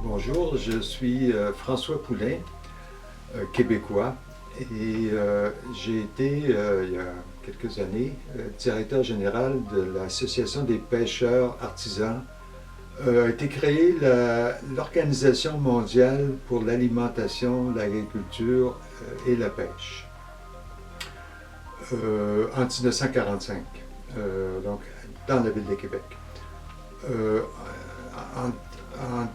Bonjour, je suis François Poulain, québécois, et j'ai été, il y a quelques années, directeur général de l'Association des pêcheurs artisans. A été créée l'Organisation mondiale pour l'alimentation, l'agriculture et la pêche en 1945, donc dans la ville de Québec. En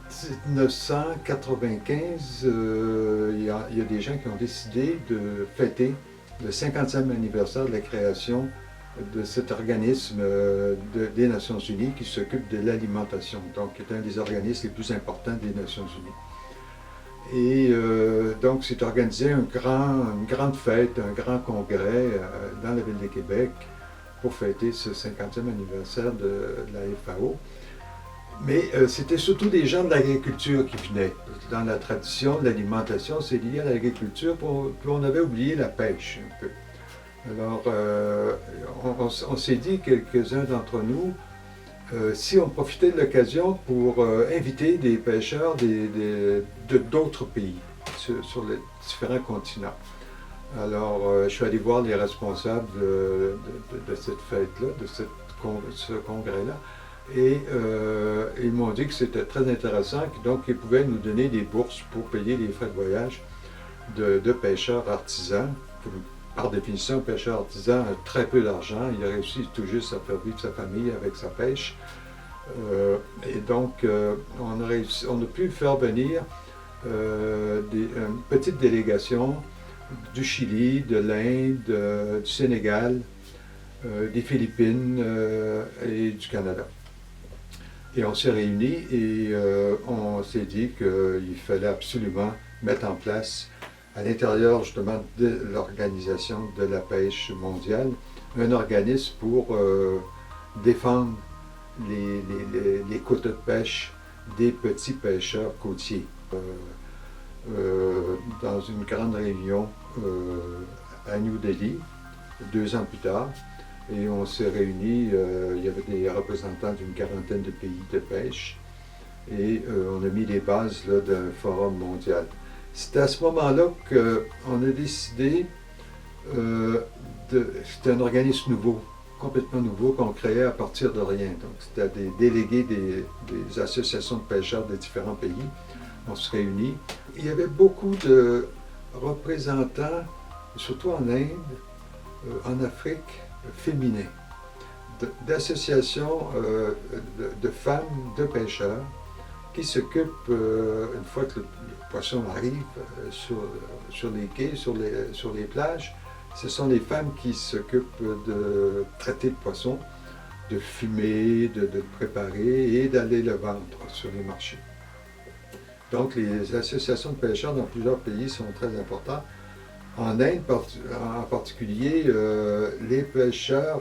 1995, il y a des gens qui ont décidé de fêter le 50e anniversaire de la création de cet organisme des Nations Unies qui s'occupe de l'alimentation, donc qui est un des organismes les plus importants des Nations Unies. Et donc c'est organisé une grande fête, un grand congrès dans la ville de Québec pour fêter ce 50e anniversaire de la FAO. Mais c'était surtout des gens de l'agriculture qui venaient. Dans la tradition de l'alimentation, c'est lié à l'agriculture, puis on avait oublié la pêche un peu. Alors, on s'est dit, quelques-uns d'entre nous, si on profitait de l'occasion pour inviter des pêcheurs d'autres pays sur les différents continents. Alors, je suis allé voir les responsables de cette fête-là, de ce congrès-là. Et ils m'ont dit que c'était très intéressant, donc ils pouvaient nous donner des bourses pour payer les frais de voyage de pêcheurs artisans. Par définition, un pêcheur artisan a très peu d'argent, il a réussi tout juste à faire vivre sa famille avec sa pêche. Et donc, on a pu faire venir une petite délégation du Chili, de l'Inde, du Sénégal, des Philippines et du Canada. Et on s'est réunis et on s'est dit qu'il fallait absolument mettre en place, à l'intérieur justement de l'Organisation de la pêche mondiale, un organisme pour défendre les quotas de pêche des petits pêcheurs côtiers. Dans une grande réunion à New Delhi, 2 ans plus tard, et on s'est réunis, il y avait des représentants d'une quarantaine de pays de pêche et on a mis les bases d'un forum mondial. C'est à ce moment-là qu'on a décidé, c'était un organisme nouveau, complètement nouveau, qu'on créait à partir de rien. Donc c'était des délégués des associations de pêcheurs de différents pays. On se réunit. Il y avait beaucoup de représentants, surtout en Inde, en Afrique, féminin, d'associations de femmes, de pêcheurs, qui s'occupent, une fois que le poisson arrive sur les quais, sur les plages, ce sont les femmes qui s'occupent de traiter le poisson, de fumer, de le préparer et d'aller le vendre sur les marchés. Donc les associations de pêcheurs dans plusieurs pays sont très importantes. En Inde, en particulier, les pêcheurs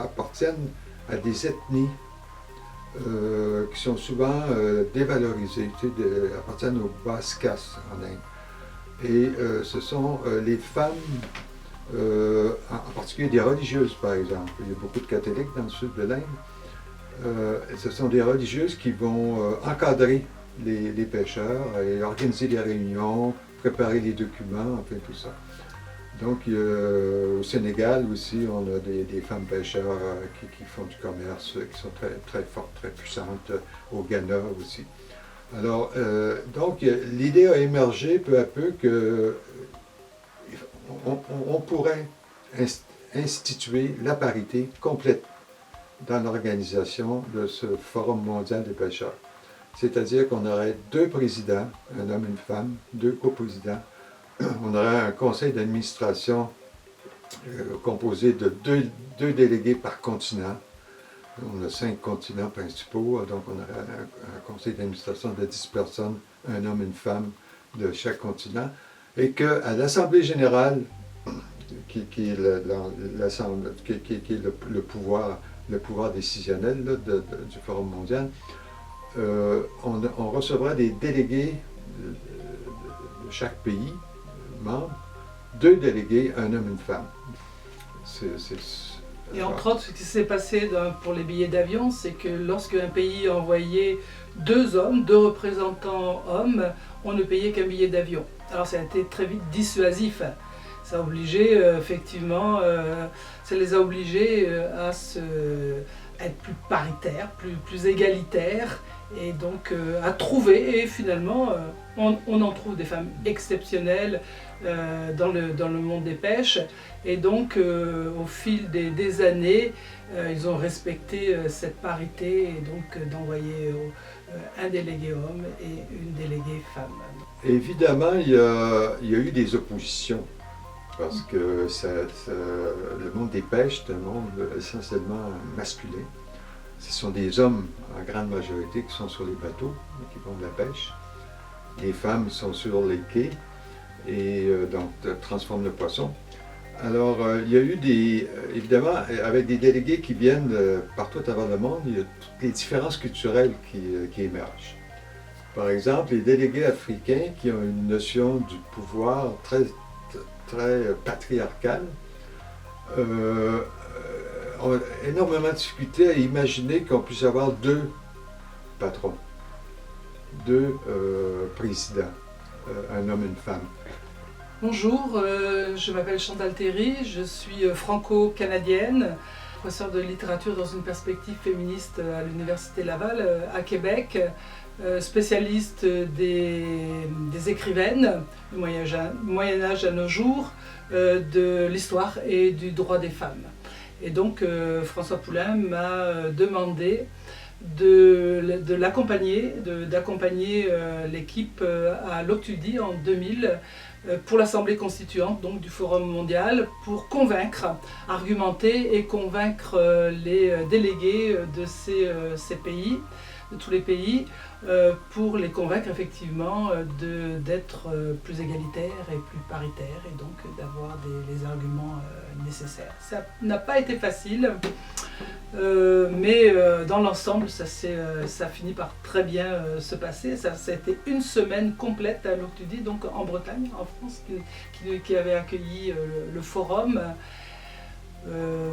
appartiennent à des ethnies qui sont souvent dévalorisées, appartiennent aux basses castes en Inde. Et ce sont les femmes, en particulier des religieuses par exemple. Il y a beaucoup de catholiques dans le sud de l'Inde. Ce sont des religieuses qui vont encadrer les pêcheurs et organiser des réunions, préparer les documents, enfin tout ça. Donc au Sénégal aussi, on a des femmes pêcheurs qui font du commerce, qui sont très, très fortes, très puissantes, au Ghana aussi. Alors, donc l'idée a émergé peu à peu qu'on pourrait instituer la parité complète dans l'organisation de ce Forum mondial des pêcheurs. C'est-à-dire qu'on aurait 2 présidents, un homme et une femme, 2 coprésidents. On aurait un conseil d'administration composé de 2 délégués par continent. On a 5 continents principaux, donc on aurait un conseil d'administration de 10 personnes, un homme et une femme de chaque continent. Et qu'à l'Assemblée générale, qui est le pouvoir décisionnel du Forum mondial, on recevra des délégués de chaque pays membre, 2 délégués, un homme et une femme. Et entre autres, ce qui s'est passé pour les billets d'avion, c'est que lorsqu'un pays envoyait 2 hommes, 2 représentants hommes, on ne payait qu'un billet d'avion. Alors ça a été très vite dissuasif. Ça a obligé, effectivement, ça les a obligés à être plus paritaires, plus égalitaires, et donc à trouver, et finalement, on en trouve des femmes exceptionnelles dans le monde des pêches, et donc au fil des années, ils ont respecté cette parité, et donc d'envoyer un délégué homme et une déléguée femme. Évidemment, il y a eu des oppositions, parce que le monde des pêches est un monde essentiellement masculin. Ce sont des hommes, en grande majorité, qui sont sur les bateaux, qui font de la pêche. Les femmes sont sur les quais et donc transforment le poisson. Alors, il y a eu évidemment, avec des délégués qui viennent partout à travers le monde, il y a toutes les différences culturelles qui émergent. Par exemple, les délégués africains qui ont une notion du pouvoir très patriarcale ont énormément discuté à imaginer qu'on puisse avoir 2 patrons, 2 présidents, un homme et une femme. Bonjour, je m'appelle Chantal Terry, je suis franco-canadienne, professeure de littérature dans une perspective féministe à l'Université Laval à Québec, spécialiste des écrivaines du Moyen-Âge à nos jours, de l'histoire et du droit des femmes. Et donc François Poulain m'a demandé d'accompagner l'équipe à l'Octudie en 2000 pour l'Assemblée constituante donc, du Forum mondial pour argumenter et convaincre les délégués de ces pays, de tous les pays, pour les convaincre effectivement d'être plus égalitaires et plus paritaires et donc d'avoir les arguments nécessaires. Ça n'a pas été facile, mais dans l'ensemble ça finit par très bien se passer. Ça a été une semaine complète à l'Octudie, donc en Bretagne, en France, qui avait accueilli le forum.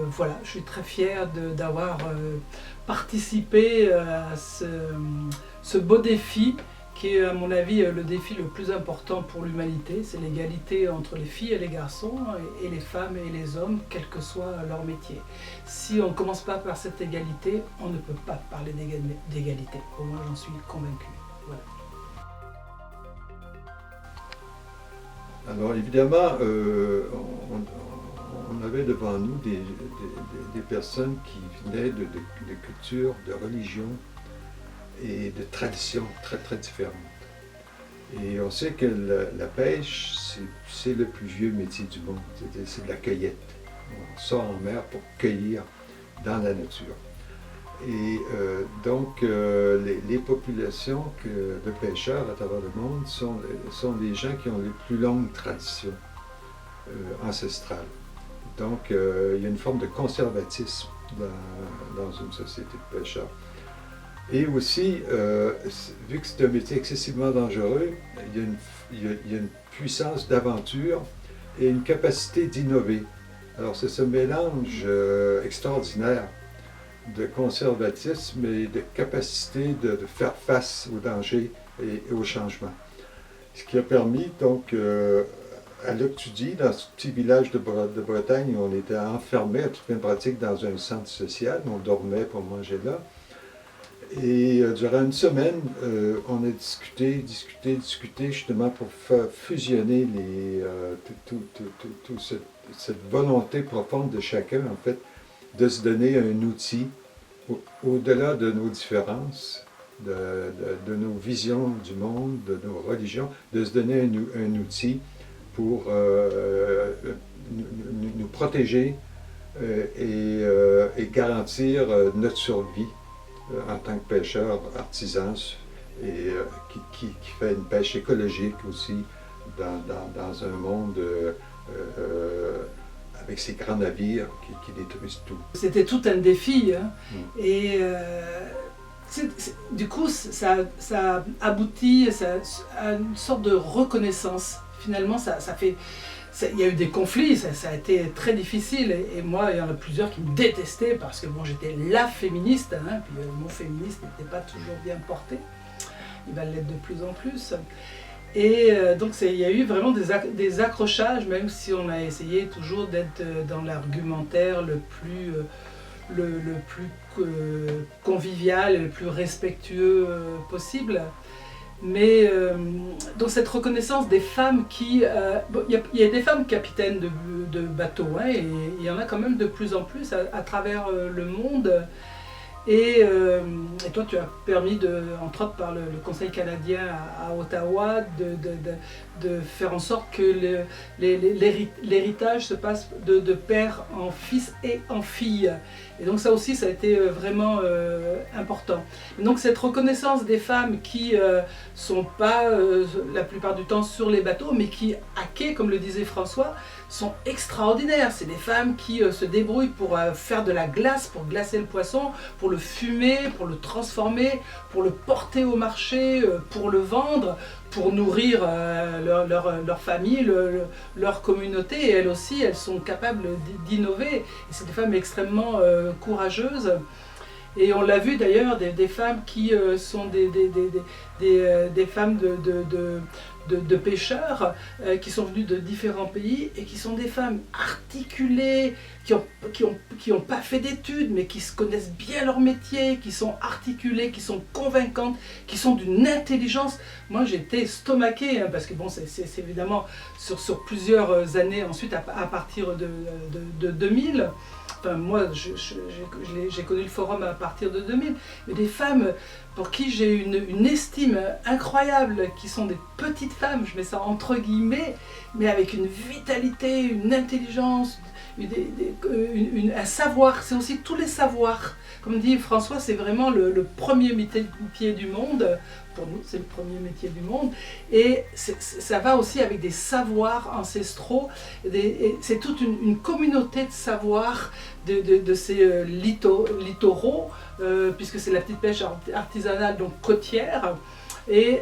Voilà, je suis très fière d'avoir participé à ce beau défi qui est à mon avis le défi le plus important pour l'humanité, c'est l'égalité entre les filles et les garçons et les femmes et les hommes, quel que soit leur métier. Si on ne commence pas par cette égalité, on ne peut pas parler d'égalité. Pour moi, j'en suis convaincue. Voilà. Alors évidemment, on avait devant nous des personnes qui venaient de cultures, de religions et de traditions très très différentes. Et on sait que la pêche, c'est le plus vieux métier du monde, c'est de la cueillette. On sort en mer pour cueillir dans la nature. Et donc, les populations de pêcheurs à travers le monde sont des gens qui ont les plus longues traditions ancestrales. Donc, il y a une forme de conservatisme dans une société de pêcheurs. Et aussi, vu que c'est un métier excessivement dangereux, il y a une puissance d'aventure et une capacité d'innover. Alors, c'est ce mélange extraordinaire de conservatisme et de capacité de faire face aux dangers et aux changements. Ce qui a permis donc à l'Octudie, dans ce petit village de Bretagne où on était enfermés à toute une pratique dans un centre social, on dormait pour manger là. Et durant une semaine, on a discuté justement pour faire fusionner cette volonté profonde de chacun en fait de se donner un outil au-delà de nos différences, de nos visions du monde, de nos religions, de se donner un outil pour nous protéger et garantir notre survie en tant que pêcheur artisan et qui fait une pêche écologique aussi dans un monde avec ces grands navires qui détruisent tout. C'était tout un défi, hein. Et du coup ça aboutit à une sorte de reconnaissance. Finalement ça il y a eu des conflits, ça a été très difficile. Et moi, il y en a plusieurs qui me détestaient parce que bon, j'étais la féministe, hein, puis le mot féministe n'était pas toujours bien porté. Il va l'être de plus en plus. Et donc il y a eu vraiment des accrochages, même si on a essayé toujours d'être dans l'argumentaire le plus convivial et le plus respectueux possible. Mais donc cette reconnaissance des femmes qui... il y a des femmes capitaines de bateaux, hein, et il y en a quand même de plus en plus à travers le monde. Et toi, tu as permis, entre autres par le Conseil canadien à Ottawa, de faire en sorte que l'héritage se passe de père en fils et en fille. Et donc ça aussi, ça a été vraiment important. Et donc cette reconnaissance des femmes qui sont pas la plupart du temps sur les bateaux, mais qui, à quai, comme le disait François, sont extraordinaires. C'est des femmes qui se débrouillent pour faire de la glace, pour glacer le poisson, pour le fumer, pour le transformer, pour le porter au marché, pour le vendre, pour nourrir leur famille, leur communauté. Et elles aussi, elles sont capables d'innover. Et c'est des femmes extrêmement courageuses. Et on l'a vu d'ailleurs, des femmes qui sont des femmes de pêcheurs qui sont venues de différents pays et qui sont des femmes articulées, qui ont pas fait d'études, mais qui se connaissent bien leur métier, qui sont articulées, qui sont convaincantes, qui sont d'une intelligence. Moi, j'étais estomaquée, hein, parce que bon, c'est évidemment sur plusieurs années ensuite, à partir de 2000. Enfin, moi, j'ai connu le forum à partir de 2000, mais des femmes pour qui j'ai une estime incroyable, qui sont des petites femmes, je mets ça entre guillemets, mais avec une vitalité, une intelligence, un savoir. C'est aussi tous les savoirs. Comme dit François, c'est vraiment le premier métier du monde. Pour nous, c'est le premier métier du monde. Et ça va aussi avec des savoirs ancestraux. C'est toute une communauté de savoirs de ces littoraux, puisque c'est la petite pêche artisanale, donc côtière. Et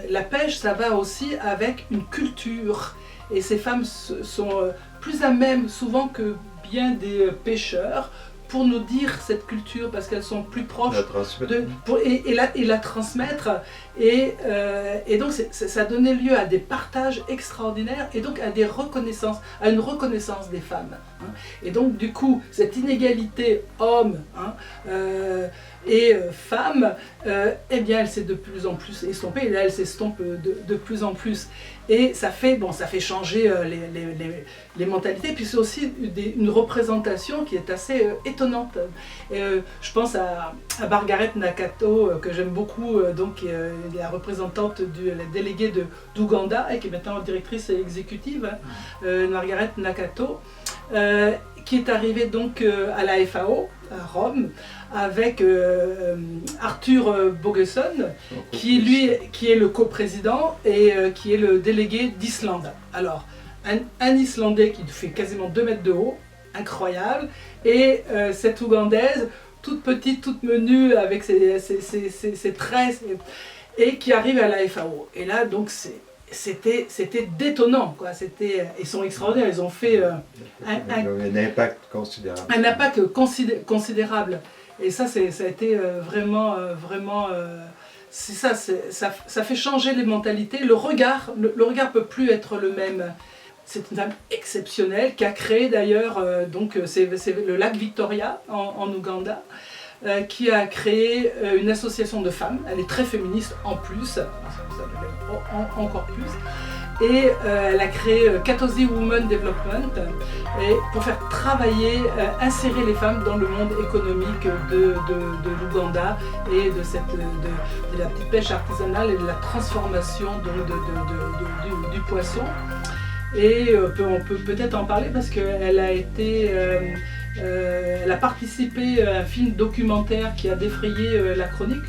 la pêche, ça va aussi avec une culture. Et ces femmes sont plus à même, souvent que bien des pêcheurs, pour nous dire cette culture, parce qu'elles sont plus proches et la transmettre. Et donc ça a donné lieu à des partages extraordinaires et donc à une reconnaissance des femmes. Hein. Et donc du coup, cette inégalité homme et femmes, eh bien elle s'est de plus en plus estompée, et là elle s'estompe de plus en plus. Et ça fait changer les mentalités, puis c'est aussi une représentation qui est assez étonnante. Je pense à Margaret Nakato, que j'aime beaucoup, donc qui est la représentante la déléguée d'Ouganda, et qui est maintenant directrice exécutive, Margaret Nakato, qui est arrivée donc à la FAO, à Rome, avec Arthur Bogesson, qui est le coprésident et qui est le délégué d'Islande. Alors, un Islandais qui fait quasiment 2 mètres de haut, incroyable, et cette Ougandaise, toute petite, toute menue, avec ses tresses, et qui arrive à la FAO. Et là, donc, c'était détonnant, quoi. Ils sont extraordinaires, ils ont fait un impact considérable. Un impact considérable. Et ça, ça a été vraiment, c'est ça, ça fait changer les mentalités. Le regard peut plus être le même. C'est une femme exceptionnelle qui a créé d'ailleurs, donc c'est le lac Victoria en Ouganda, qui a créé une association de femmes. Elle est très féministe en plus, ça encore plus. Et elle a créé Katosi Women Development pour faire travailler, insérer les femmes dans le monde économique de l'Ouganda et de la petite pêche artisanale et de la transformation du poisson. Et on peut peut-être en parler parce qu'elle a été... elle a participé à un film documentaire qui a défrayé la chronique.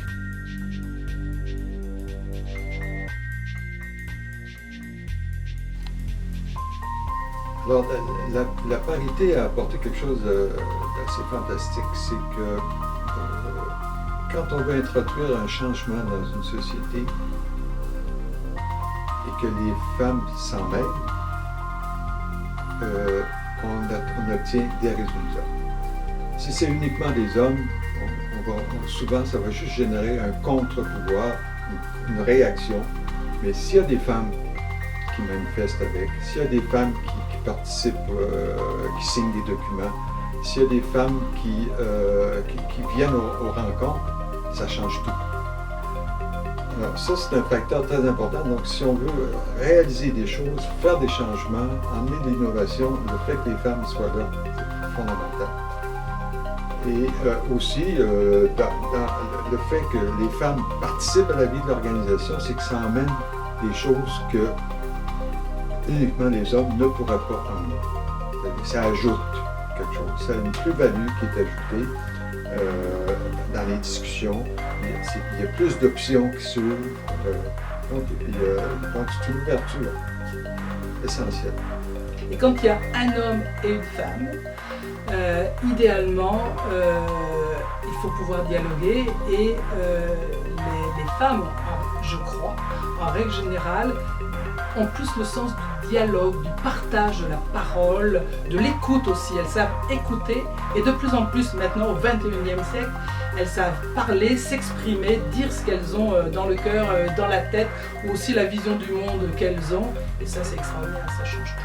Alors, la parité a apporté quelque chose d'assez fantastique, c'est que quand on veut introduire un changement dans une société, et que les femmes s'en mêlent, on obtient des résultats. Si c'est uniquement des hommes, souvent ça va juste générer un contre-pouvoir, une réaction. Mais s'il y a des femmes qui manifestent avec, s'il y a des femmes qui participent, qui signent des documents, s'il y a des femmes qui viennent aux rencontres, ça change tout. Alors ça, c'est un facteur très important. Donc si on veut réaliser des choses, faire des changements, emmener de l'innovation, le fait que les femmes soient là, c'est fondamental. Et aussi, dans le fait que les femmes participent à la vie de l'organisation, c'est que ça emmène des choses que uniquement les hommes ne pourraient pas emmener. Ça ajoute quelque chose. Ça a une plus-value qui est ajoutée dans les discussions. Il y a plus d'options qui s'ouvrent. Donc c'est une ouverture essentielle. Et quand il y a un homme et une femme, idéalement, il faut pouvoir dialoguer et les femmes, je crois, en règle générale, ont plus le sens du dialogue, du partage de la parole, de l'écoute aussi. Elles savent écouter et de plus en plus maintenant au XXIe siècle, elles savent parler, s'exprimer, dire ce qu'elles ont dans le cœur, dans la tête, ou aussi la vision du monde qu'elles ont. Et ça, c'est extraordinaire, ça change tout.